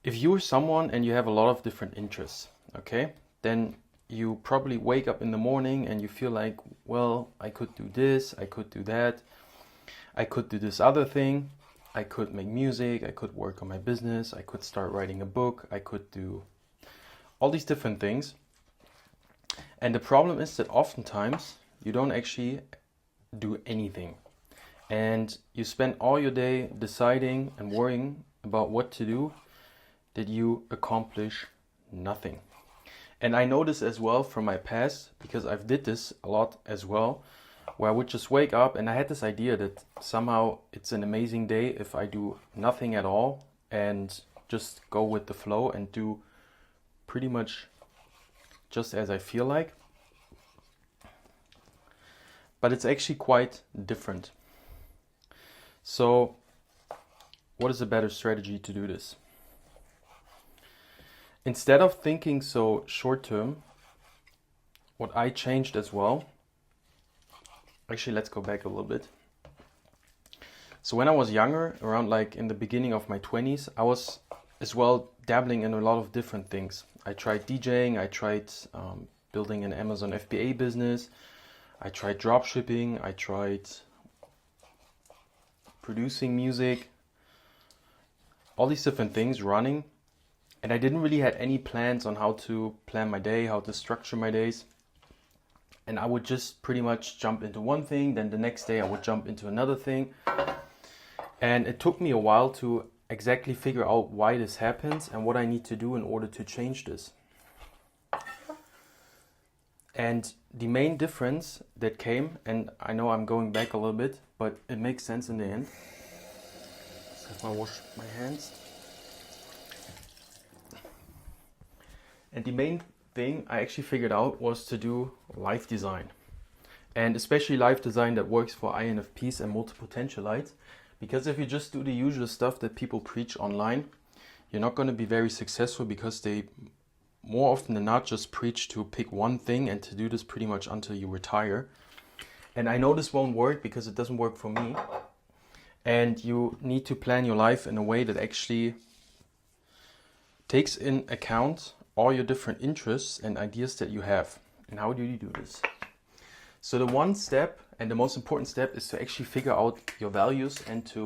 if you're someone and you have a lot of different interests, okay, then you probably wake up in the morning and you feel like, well, I could do this, I could do that, I could do this other thing, I could make music, I could work on my business, I could start writing a book, I could do all these different things. And the problem is that oftentimes you don't actually do anything. And you spend all your day deciding and worrying about what to do, that you accomplish nothing. And I know this as well from my past, because I've did this a lot as well, where I would just wake up and I had this idea that somehow it's an amazing day if I do nothing at all and just go with the flow and do pretty much just as I feel like. But it's actually quite different. So what is a better strategy to do this? Instead of thinking so short term, what I changed as well, actually let's go back a little bit. So when I was younger, around like in the beginning of my 20s, I was as well dabbling in a lot of different things. I tried DJing, I tried building an Amazon FBA business, I tried dropshipping, I tried producing music, all these different things running. And I didn't really have any plans on how to plan my day, how to structure my days. And I would just pretty much jump into one thing, then the next day I would jump into another thing. And it took me a while to exactly figure out why this happens and what I need to do in order to change this. And the main difference that came, and I know I'm going back a little bit, but it makes sense in the end. So if I wash my hands. And the main thing I actually figured out was to do live design. And especially live design that works for INFPs and multi-potentialites. Because if you just do the usual stuff that people preach online, you're not going to be very successful, because they more often than not just preach to pick one thing and to do this pretty much until you retire. And I know this won't work because it doesn't work for me. And you need to plan your life in a way that actually takes in account all your different interests and ideas that you have. And how do you do this? So the one step, and the most important step, is to actually figure out your values and to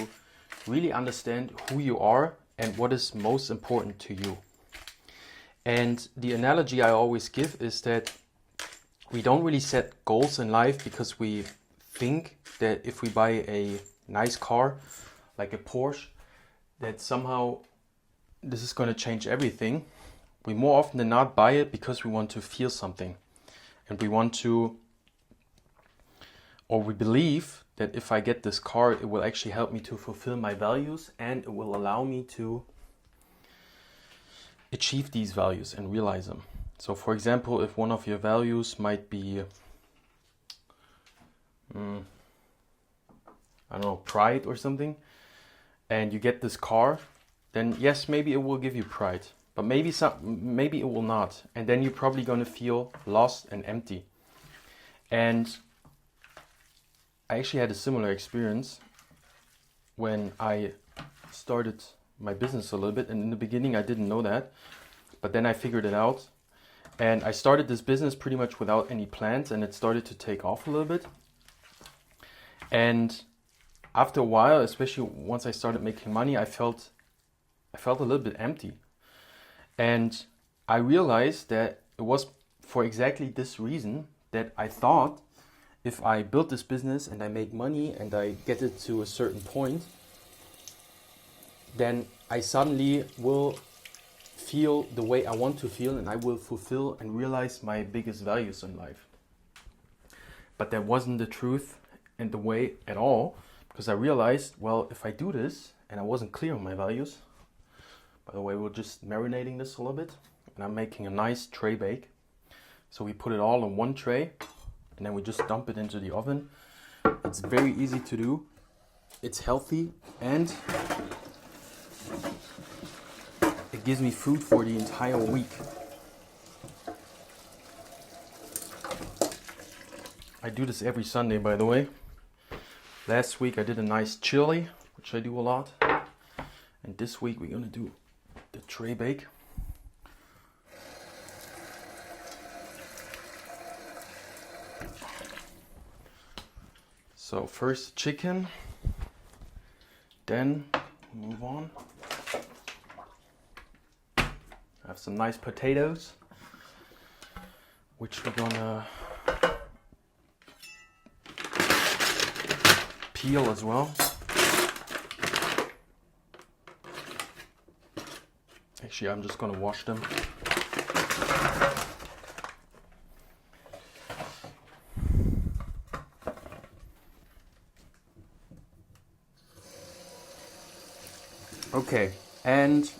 really understand who you are and what is most important to you. And the analogy I always give is that we don't really set goals in life because we think that if we buy a nice car, like a Porsche, that somehow this is going to change everything. We more often than not buy it because we want to feel something. And we want to, or we believe that if I get this car, it will actually help me to fulfill my values and it will allow me to achieve these values and realize them. So for example, if one of your values might be, I don't know, pride or something, and you get this car, then yes, maybe it will give you pride. But maybe it will not. And then you're probably going to feel lost and empty. And I actually had a similar experience when I started my business a little bit. And in the beginning, I didn't know that. But then I figured it out. And I started this business pretty much without any plans. And it started to take off a little bit. And after a while, especially once I started making money, I felt a little bit empty. And I realized that it was for exactly this reason that I thought if I build this business and I make money and I get it to a certain point, then I suddenly will feel the way I want to feel and I will fulfill and realize my biggest values in life. But that wasn't the truth and the way at all, because I realized, well, if I do this and I wasn't clear on my values, by the way, we're just marinating this a little bit and I'm making a nice tray bake. So we put it all in one tray and then we just dump it into the oven. It's very easy to do. It's healthy and it gives me food for the entire week. I do this every Sunday, by the way. Last week I did a nice chili, which I do a lot. And this week we're gonna do the tray bake. So first chicken, then move on. I have some nice potatoes, which we're gonna peel as well. Actually, I'm just gonna wash them. Okay, and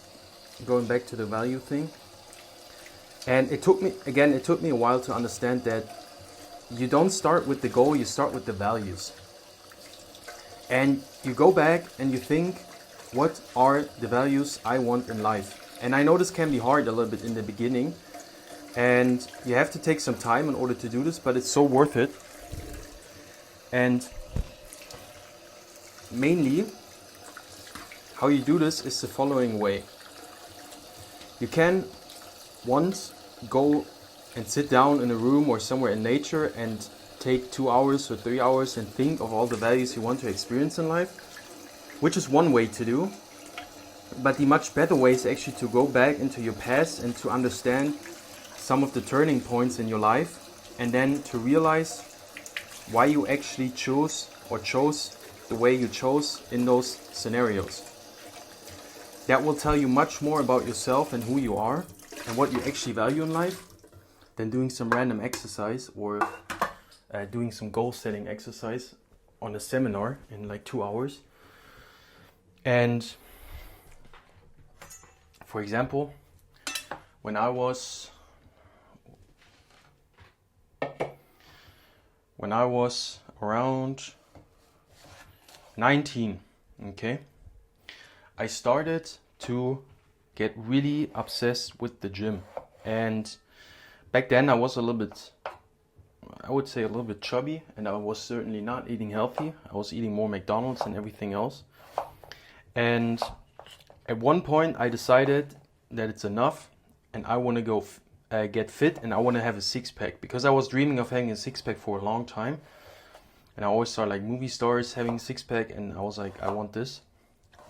going back to the value thing. And it took me a while to understand that you don't start with the goal, you start with the values. And you go back and you think, what are the values I want in life? And I know this can be hard a little bit in the beginning, and you have to take some time in order to do this, but it's so worth it. And mainly, how you do this is the following way. You can once go and sit down in a room or somewhere in nature and take 2 hours or 3 hours and think of all the values you want to experience in life, which is one way to do. But the much better way is actually to go back into your past and to understand some of the turning points in your life, and then to realize why you actually chose the way you chose in those scenarios. That will tell you much more about yourself and who you are and what you actually value in life than doing some random exercise or doing some goal setting exercise on a seminar in like 2 hours. And for example, when I was around 19, okay, I started to get really obsessed with the gym. And back then I was I would say a little bit chubby, and I was certainly not eating healthy. I was eating more McDonald's and everything else. And at one point I decided that it's enough and I want to go get fit, and I want to have a six-pack, because I was dreaming of having a six-pack for a long time. And I always saw like movie stars having a six-pack, and I was like, I want this.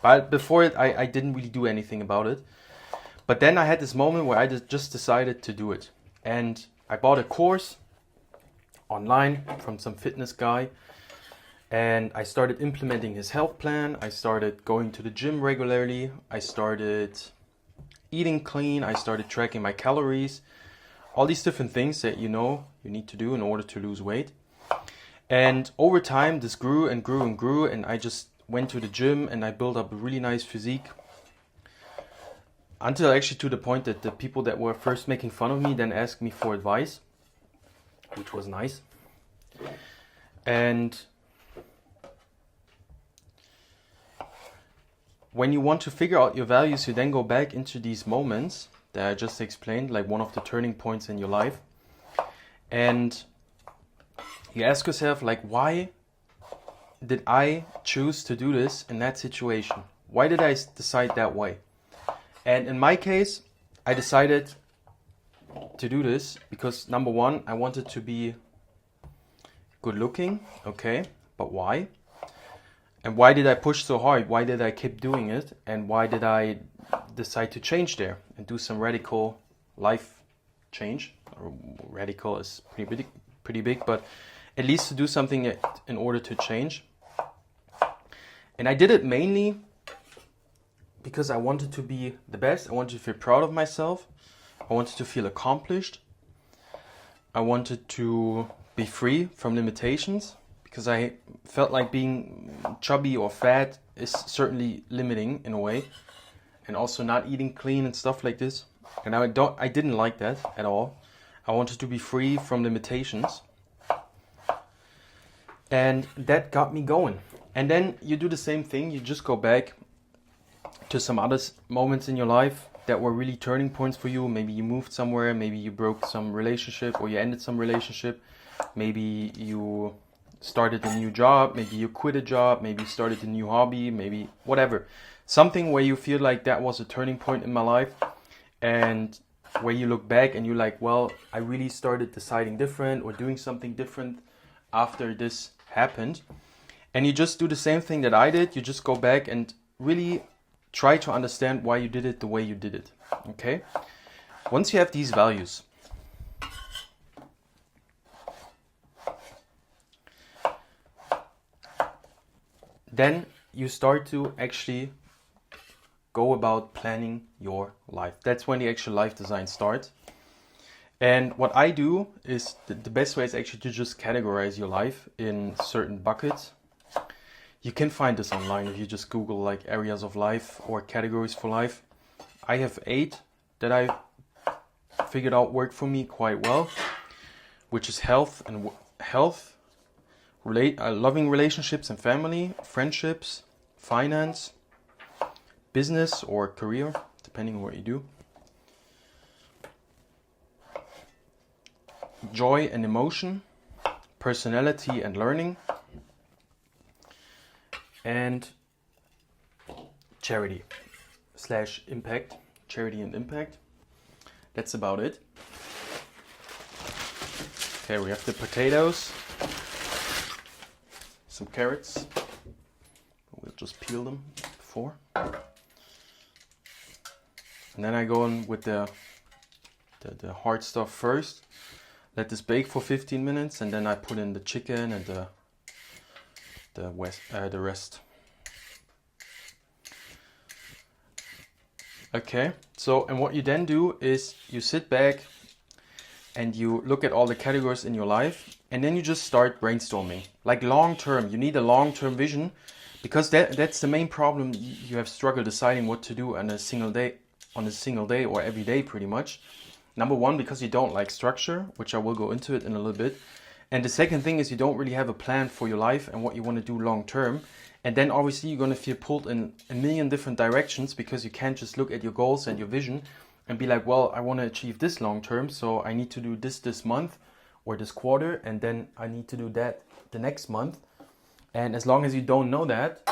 But before it, I didn't really do anything about it. But then I had this moment where I just decided to do it. And I bought a course online from some fitness guy. And I started implementing his health plan. I started going to the gym regularly. I started eating clean. I started tracking my calories. All these different things that you need to do in order to lose weight. And over time, this grew and grew and grew. And I just went to the gym and I built up a really nice physique. Until actually to the point that the people that were first making fun of me then asked me for advice, which was nice. And when you want to figure out your values, you then go back into these moments that I just explained, like one of the turning points in your life. And you ask yourself, like, why did I choose to do this in that situation? Why did I decide that way? And in my case, I decided to do this because, number one, I wanted to be good looking. Okay, but why? And why did I push so hard? Why did I keep doing it? And why did I decide to change there and do some radical life change? Or radical is pretty big, but at least to do something in order to change. And I did it mainly because I wanted to be the best. I wanted to feel proud of myself. I wanted to feel accomplished. I wanted to be free from limitations, because I felt like being chubby or fat is certainly limiting in a way, and also not eating clean and stuff like this. And I didn't like that at all. I wanted to be free from limitations. And that got me going. And then you do the same thing. You just go back to some other moments in your life that were really turning points for you. Maybe you moved somewhere. Maybe you broke some relationship, or you ended some relationship. Maybe you started a new job. Maybe you quit a job. Maybe you started a new hobby. Maybe whatever. something where you feel like that was a turning point in my life, and where you look back and you're like, well, I really started deciding different or doing something different after this happened. And you just do the same thing that I did. You just go back and really try to understand why you did it the way you did it. Okay? Once you have these values, then you start to actually go about planning your life. That's when the actual life design starts. And what I do is the best way is actually to just categorize your life in certain buckets. You can find this online if you just Google like areas of life or categories for life. I have 8 that I figured out work for me quite well, which is health, loving relationships and family, friendships, finance, business or career, depending on what you do, joy and emotion, personality and learning, and charity / impact, charity and impact. That's about it. Okay, we have the potatoes, some carrots. We'll just peel them before. And then I go in with the hard stuff first. Let this bake for 15 minutes, and then I put in the chicken and the rest. Okay, so and what you then do is you sit back and you look at all the categories in your life, and then you just start brainstorming. Like long term, you need a long term vision, because that's the main problem. You have struggled deciding what to do on a single day or every day pretty much. Number one, because you don't like structure, which I will go into it in a little bit. And the second thing is you don't really have a plan for your life and what you want to do long term. And then obviously you're going to feel pulled in a million different directions, because you can't just look at your goals and your vision and be like, well, I want to achieve this long term, so I need to do this month or this quarter, and then I need to do that the next month. And as long as you don't know that,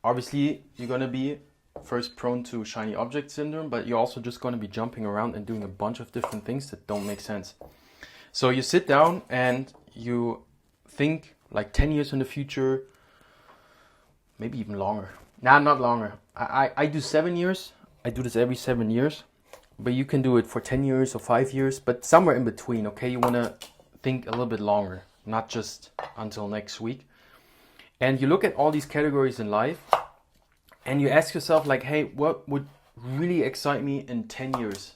obviously you're going to be first prone to shiny object syndrome, but you're also just going to be jumping around and doing a bunch of different things that don't make sense. So you sit down and you think like 10 years in the future, maybe even longer. Nah, not longer. I do 7 years. I do this every 7 years, but you can do it for 10 years or 5 years, but somewhere in between, okay? You want to think a little bit longer, not just until next week. And you look at all these categories in life, and you ask yourself like, hey, what would really excite me in 10 years?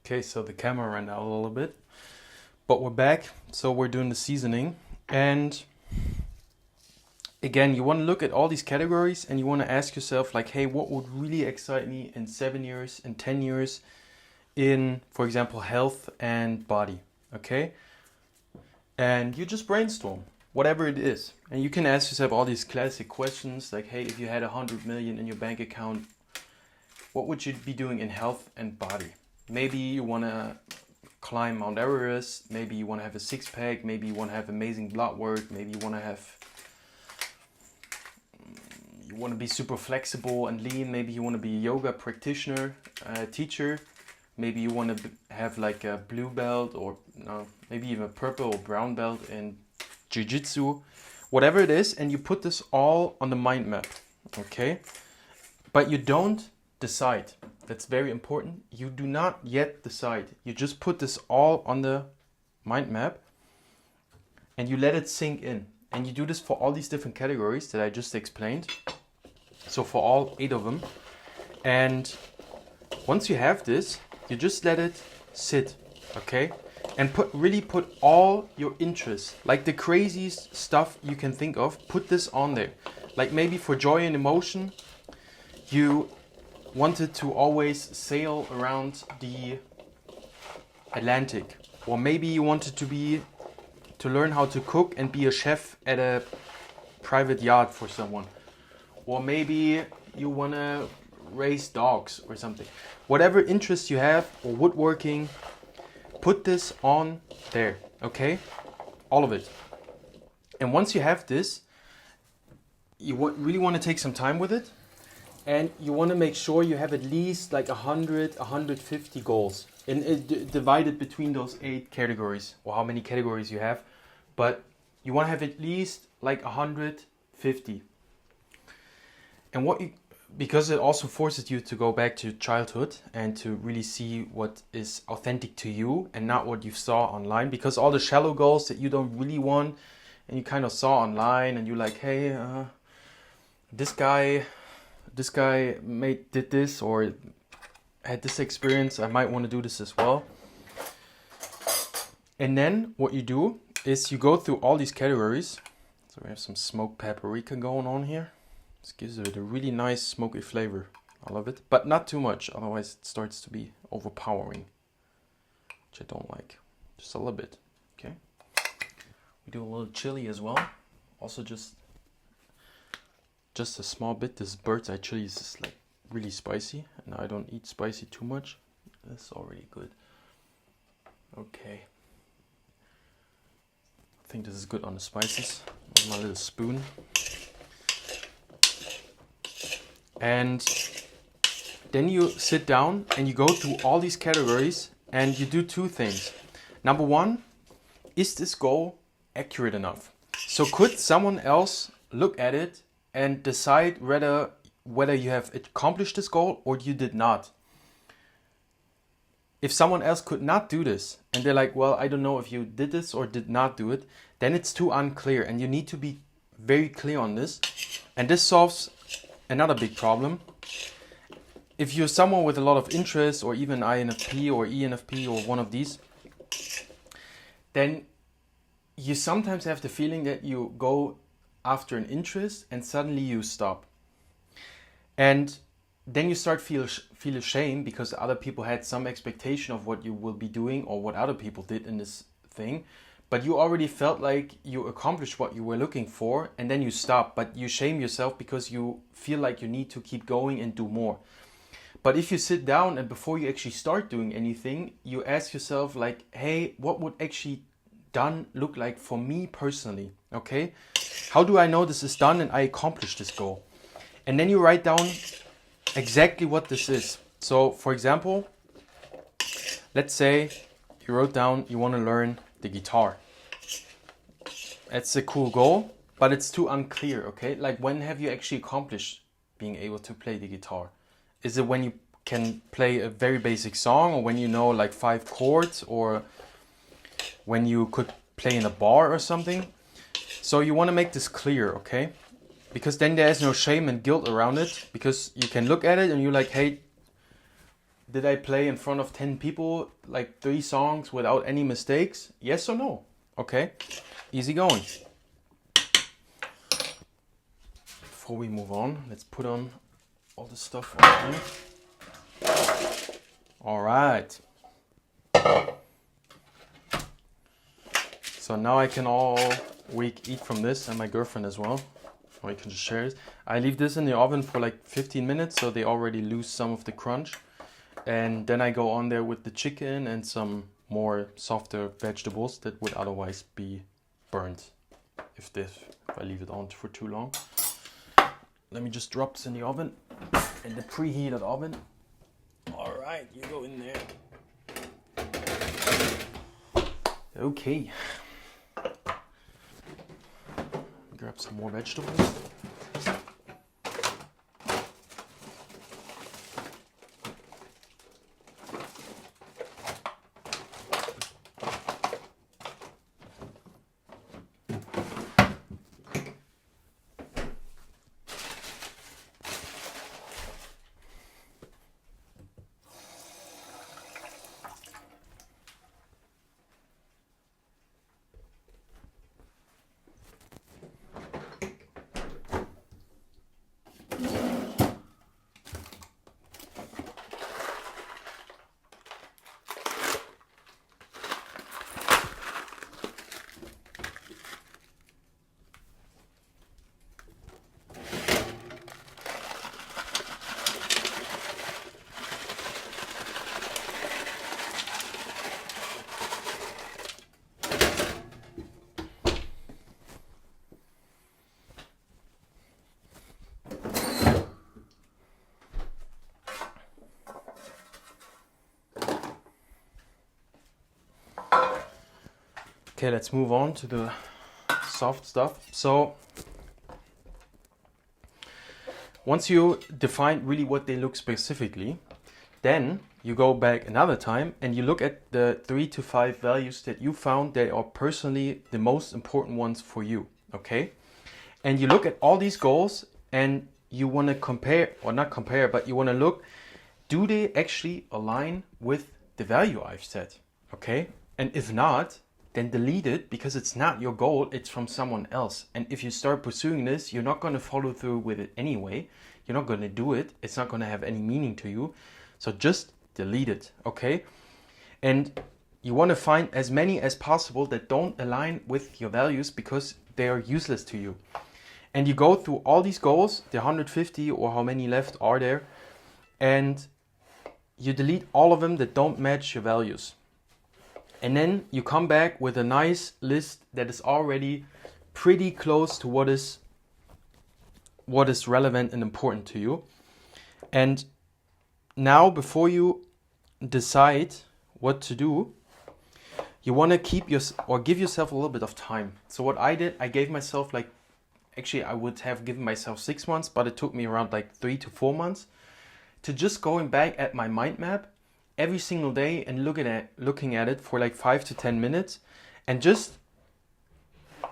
Okay, so the camera ran out a little bit, but we're back. So we're doing the seasoning. And again, you want to look at all these categories and you want to ask yourself like, hey, what would really excite me in 7 years, in 10 years, in, for example, health and body, okay? And you just brainstorm, whatever it is. And you can ask yourself all these classic questions like, hey, if you had 100 million in your bank account, what would you be doing in health and body? Maybe you want to climb Mount Everest, maybe you want to have a six-pack, maybe you want to have amazing blood work, maybe you want to be super flexible and lean, maybe you want to be a yoga practitioner, teacher, maybe you want to have like a blue belt or no, maybe even a purple or brown belt in jiu-jitsu, whatever it is, and you put this all on the mind map, okay? But you don't decide. That's very important. You do not yet decide. You just put this all on the mind map and you let it sink in. And you do this for all these different categories that I just explained. So for all 8 of them. And once you have this, you just let it sit, okay? And really put all your interests, like the craziest stuff you can think of, put this on there. Like maybe for joy and emotion, you wanted to always sail around the Atlantic. Or maybe you wanted to learn how to cook and be a chef at a private yacht for someone. Or maybe you want to raise dogs or something. Whatever interest you have, or woodworking, put this on there, okay? All of it. And once you have this, you really want to take some time with it. and you want to make sure you have at least like 100, 150 goals, and divided between those 8 categories, or how many categories you have, but you want to have at least like 150. And because it also forces you to go back to childhood and to really see what is authentic to you and not what you saw online, because all the shallow goals that you don't really want and you kind of saw online and you're like, hey, this guy did this or had this experience, I might want to do this as well. And then what you do is you go through all these categories. So we have some smoked paprika going on here. This gives it a really nice smoky flavor. I love it, but not too much, otherwise it starts to be overpowering, which I don't like. Just a little bit, okay? We do a little chili as well. Also just a small bit. This bird's eye chili is just like really spicy, and I don't eat spicy too much. That's already good. Okay. I think this is good on the spices. With my little spoon. And then you sit down and you go through all these categories and you do 2 things. Number 1, is this goal accurate enough? So could someone else look at it and decide whether you have accomplished this goal or you did not? If someone else could not do this and they're like, well, I don't know if you did this or did not do it, then it's too unclear, and you need to be very clear on this. And this solves another big problem. If you're someone with a lot of interest, or even INFP or ENFP or one of these, then you sometimes have the feeling that you go after an interest and suddenly you stop. And then you start feel ashamed because other people had some expectation of what you will be doing or what other people did in this thing. But you already felt like you accomplished what you were looking for, and then you stop. But you shame yourself because you feel like you need to keep going and do more. But if you sit down and before you actually start doing anything, you ask yourself like, hey, what would actually done look like for me personally? Okay, how do I know this is done and I accomplished this goal? And then you write down exactly what this is. So for example, let's say you wrote down you want to learn the guitar. That's a cool goal, but it's too unclear, okay? Like, when have you actually accomplished being able to play the guitar? Is it when you can play a very basic song, or when you know like 5 chords, or when you could play in a bar or something? So you want to make this clear, okay? Because then there's no shame and guilt around it, because you can look at it and you're like, hey, did I play in front of 10 people, like 3 songs without any mistakes? Yes or no? Okay, easy going. Before we move on, let's put on all the stuff on here. All right. So now I can all week eat from this, and my girlfriend as well. Or you can just share it. I leave this in the oven for like 15 minutes, so they already lose some of the crunch. And then I go on there with the chicken and some more softer vegetables that would otherwise be burnt if I leave it on for too long. Let me just drop this in the oven, in the preheated oven. All right, you go in there. Okay. Grab some more vegetables. Okay, let's move on to the soft stuff. So once you define really what they look specifically, then you go back another time and you look at the 3 to 5 values that you found that are personally the most important ones for you, okay? And you look at all these goals and you want to compare, or not compare, but you want to look, do they actually align with the value I've set, okay? And if not, then delete it, because it's not your goal, it's from someone else. And if you start pursuing this, you're not going to follow through with it anyway. You're not going to do it. It's not going to have any meaning to you. So just delete it, okay? And you want to find as many as possible that don't align with your values, because they are useless to you. And you go through all these goals, the 150 or how many left are there, and you delete all of them that don't match your values. And then you come back with a nice list that is already pretty close to what is relevant and important to you. And now, before you decide what to do, you want to give yourself a little bit of time. So what I did, I gave myself I would have given myself 6 months, but it took me around 3 to 4 months to just going back at my mind map every single day and looking at it for 5 to 10 minutes, and just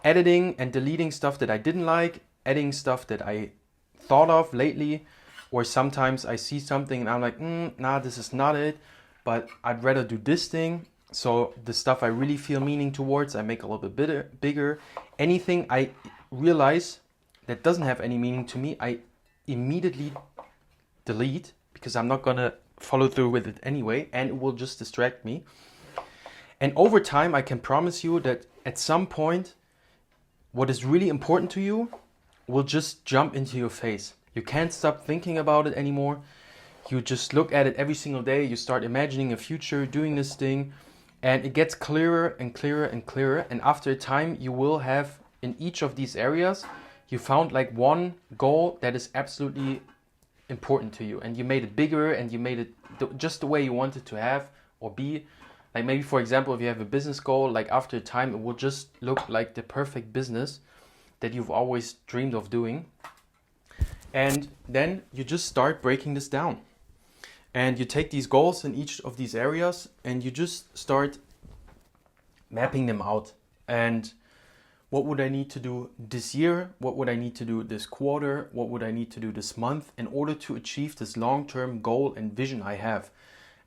editing and deleting stuff that I didn't like, adding stuff that I thought of lately, or sometimes I see something and I'm like, nah, this is not it, but I'd rather do this thing. So the stuff I really feel meaning towards, I make a little bit bigger. Anything I realize that doesn't have any meaning to me, I immediately delete, because I'm not gonna follow through with it anyway, and it will just distract me. And over time, I can promise you that at some point, what is really important to you will just jump into your face. You can't stop thinking about it anymore. You just look at it every single day. You start imagining a future, doing this thing, and it gets clearer and clearer and clearer. And after a time, you will have, in each of these areas, you found one goal that is absolutely important to you, and you made it bigger, and you made it just the way you want it to have or be. Maybe, for example, if you have a business goal, after a time, it will just look like the perfect business that you've always dreamed of doing. And then you just start breaking this down. And you take these goals in each of these areas and you just start mapping them out. And what would I need to do this year? What would I need to do this quarter? What would I need to do this month in order to achieve this long-term goal and vision I have?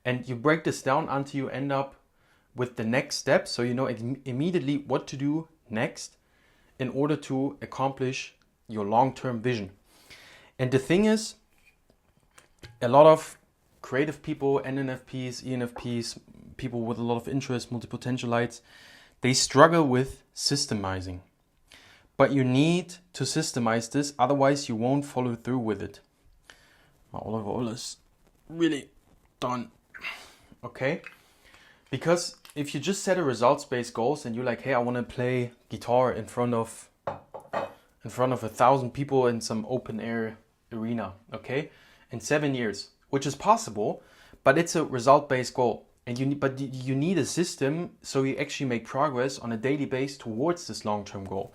And you break this down until you end up with the next step. So you know immediately what to do next in order to accomplish your long-term vision. And the thing is, a lot of creative people, NNFPs, ENFPs, people with a lot of interest, multi-potentialites, they struggle with systemizing. But you need to systemize this, otherwise you won't follow through with it. My olive oil is really done. Okay? Because if you just set a results-based goals and you're like, hey, I want to play guitar in front of 1,000 people in some open air arena, okay, in 7 years, which is possible, but it's a result-based goal. And you need a system so you actually make progress on a daily basis towards this long-term goal.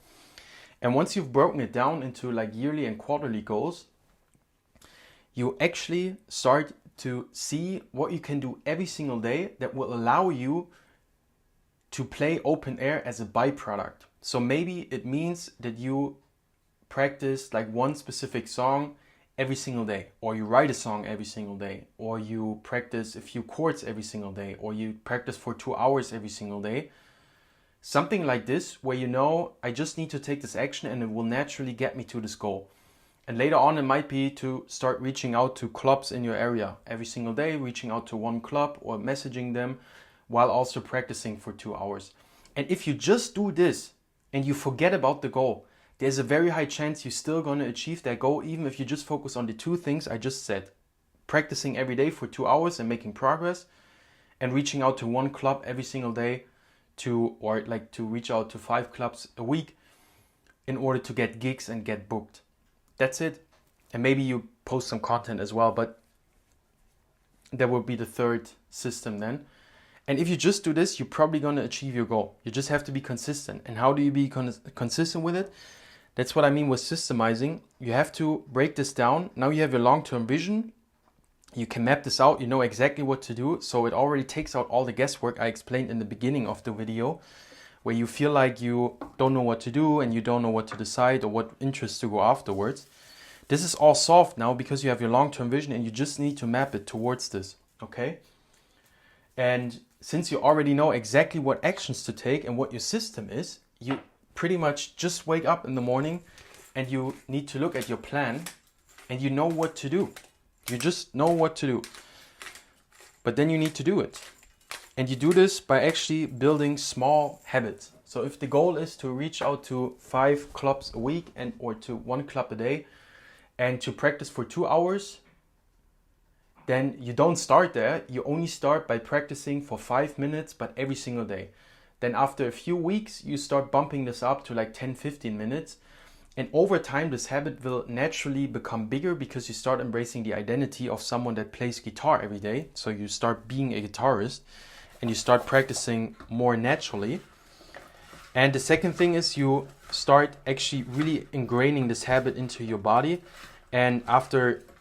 And once you've broken it down into yearly and quarterly goals, you actually start to see what you can do every single day that will allow you to play open air as a byproduct. So maybe it means that you practice one specific song every single day, or you write a song every single day, or you practice a few chords every single day, or you practice for 2 hours every single day. Something like this, where you know, I just need to take this action and it will naturally get me to this goal. And later on, it might be to start reaching out to clubs in your area every single day, reaching out to one club or messaging them while also practicing for 2 hours. And if you just do this and you forget about the goal, there's a very high chance you're still going to achieve that goal, even if you just focus on the 2 things I just said. Practicing every day for 2 hours and making progress, and reaching out to one club every single day to reach out to 5 clubs a week in order to get gigs and get booked. That's it. And maybe you post some content as well, but that would be the third system then. And if you just do this, you're probably going to achieve your goal. You just have to be consistent. And how do you be consistent with it? That's what I mean with systemizing. You have to break this down. Now you have your long-term vision. You can map this out. You know exactly what to do. So it already takes out all the guesswork I explained in the beginning of the video, where you feel like you don't know what to do and you don't know what to decide or what interests to go afterwards. This is all solved now because you have your long-term vision and you just need to map it towards this, okay? And since you already know exactly what actions to take and what your system is, you pretty much just wake up in the morning and you need to look at your plan and you know what to do. You just know what to do. But then you need to do it. And you do this by actually building small habits. So if the goal is to reach out to 5 clubs a week or to 1 club a day and to practice for 2 hours, then you don't start there. You only start by practicing for 5 minutes, but every single day. Then after a few weeks, you start bumping this up to like 10-15 minutes. And over time, this habit will naturally become bigger because you start embracing the identity of someone that plays guitar every day. So you start being a guitarist and you start practicing more naturally. And the second thing is you start actually really ingraining this habit into your body. And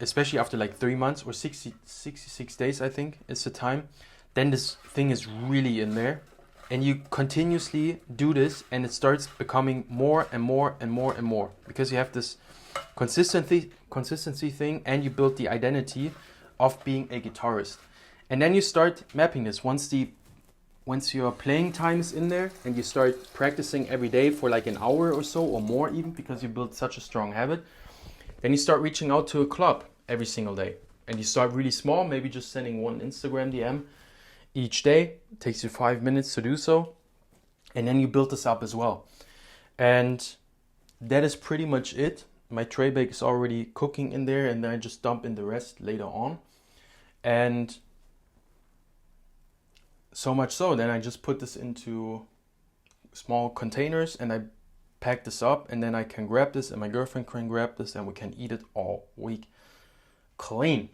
especially after like 3 months or 66 days, I think is the time, then this thing is really in there. And you continuously do this and it starts becoming more and more and more and more. Because you have this consistency thing and you build the identity of being a guitarist. And then you start mapping this once your playing time is in there and you start practicing every day for like an hour or so or more even because you built such a strong habit. Then you start reaching out to a club every single day. And you start really small, maybe just sending 1 Instagram DM each day. It takes you 5 minutes to do so. And then you build this up as well. And that is pretty much it. My tray bake is already cooking in there and then I just dump in the rest later on. And so much so, then I just put this into small containers and I pack this up and then I can grab this and my girlfriend can grab this and we can eat it all week clean.